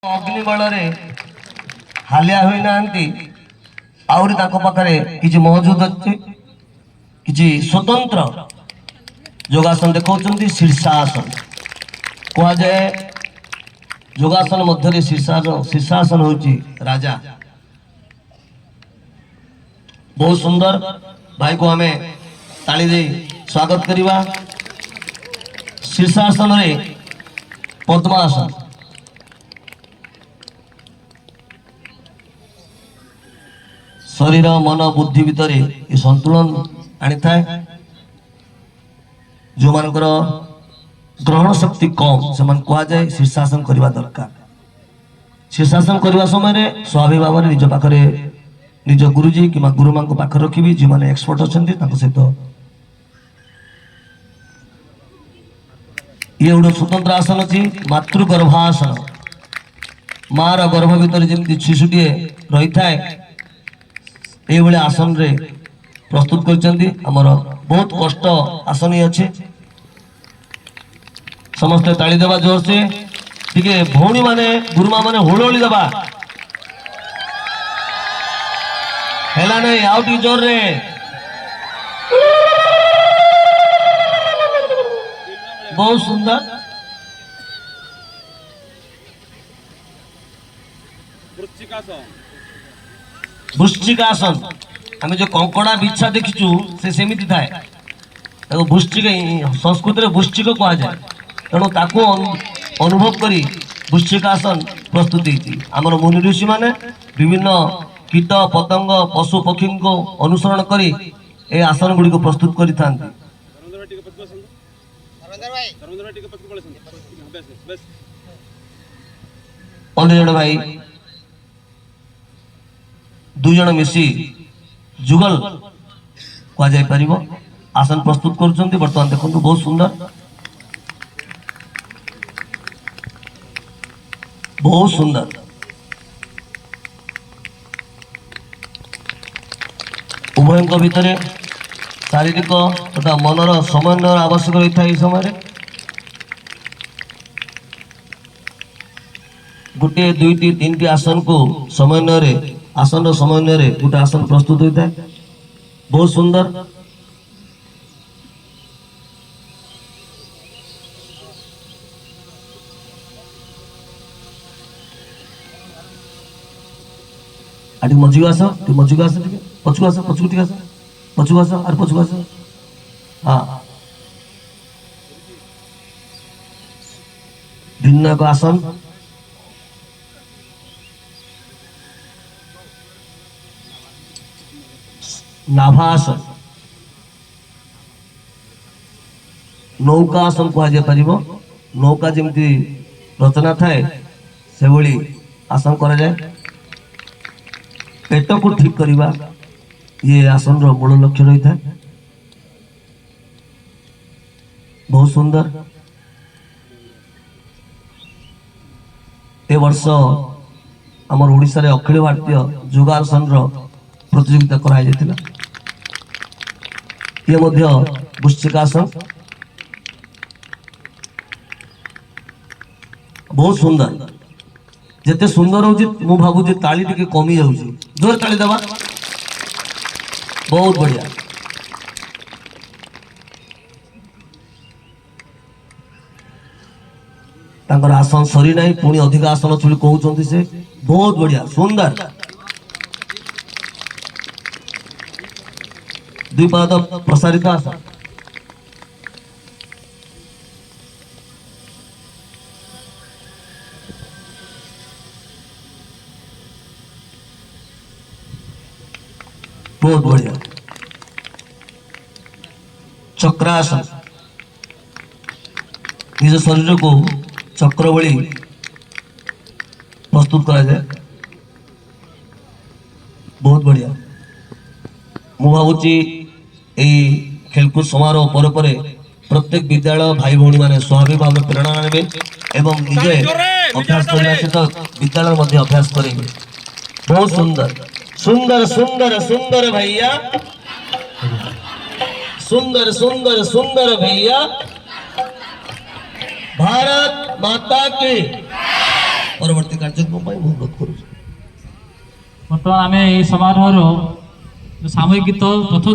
अग्नि बल हालिया हुई ना आहरी पाखे कि मौजूद अच्छे कि स्वतंत्र योगासन देखा शीर्षासन कह जाए योगासन मध्य शीर्षासन हूँ राजा। बहुत सुंदर भाई को आमे ताली दे स्वागत करवा। शीर्षासन रे पद्मासन शरीर मन बुद्धि भितर ये संतुलन आनी थाए। जो मानकर ग्रहण शक्ति कम से कह जाए शीर्षासन करने दरकार। शीर्षासन करने समय स्वाभाविक भाव में निज पाखे निज गुरुजी कि गुरुमा पाखे रखी जो मैंने एक्सपर्ट अच्छा सहित ये गोटे स्वतंत्र आसन अच्छी मातृगर्भासन। मार गर्भ भितर जमी शिशुटे रही थाए ये आसन रे प्रस्तुत कर बहुत कष्ट आसन ही अच्छे। समस्ते ताली देवा जोर से टिके भौणी माने गुरुमा माने हुलहोली देवा हेला नहीं आउ टी जोर रे। बहुत सुंदर वृश्चिकासन आम जो कंकड़ा बिछा देखीचु से सेमिति थाए वृश्चिक संस्कृत में वृश्चिक कह जाए। तेणु ताको अनुभव करी वृश्चिकासन प्रस्तुत आमर मुनि ऋषि माने विभिन्न कीट पतंग पशु पक्षी को अनुसरण करी ए आसन गुड़ी को प्रस्तुत करि थांती। अन्य जन भाई दुई जन मिसी जुगल कह जाय परिबो आसन प्रस्तुत करुछंती। वर्तमान देखो बहुत सुंदर बहुत सुंदर उभय भितर शारीरिक तथा मनर समन्वय आवश्यक रही है। समय गोटे दुईटी तीन आसन को समन्वय आसन समन्वय गोटे आसन प्रस्तुत होता है। बहुत सुंदर आठ मझी आस मझी आस पछुक आस पछुक आस पछुक आस और पछुक आस। हाँ भिन्न एक आसन नाभासन नौका आसन कह जाए। नौका जमी रचना थाए से भली आसन करा जाए। पेट को ठीक करवा ये आसन रो मूल लक्ष्य रही था। बहुत सुंदर ए वर्ष आमर ओडिशा रे अखिल भारतीय योगासन रो प्रतियोगिता कराई जायतिला। ये मध्य वृश्चिकासन बहुत सुंदर जिते सुंदर हो भावुँ ताली टिके कमी जाऊँ जोर ताली देवा। बहुत बढ़िया तांकर आसन सरी नहीं पुणी अधिक आसन अच्छे कहते से बहुत बढ़िया सुंदर दुई पाद प्रसारित आसन बहुत बढ़िया। चक्रासन निज शरीर को चक्र भली प्रस्तुत करा जाए। बहुत बढ़िया मु भावुची खेलकूद समारोह पर प्रत्येक विद्यालय भाई भौणी माने स्वाभाविक भाव में प्रेरणा आने एवं निजे अभ्यास करने सहित विद्यालय मध्य अभ्यास करेंगे। बहुत सुंदर सुंदर सुंदर सुंदर भैया सुंदर सुंदर सुंदर भैया। भारत माता की परवर्ती कार्यक्रम मैं अनुरोध करुँ। बर्तमान आम समारोह सामूहिक गीत प्रथम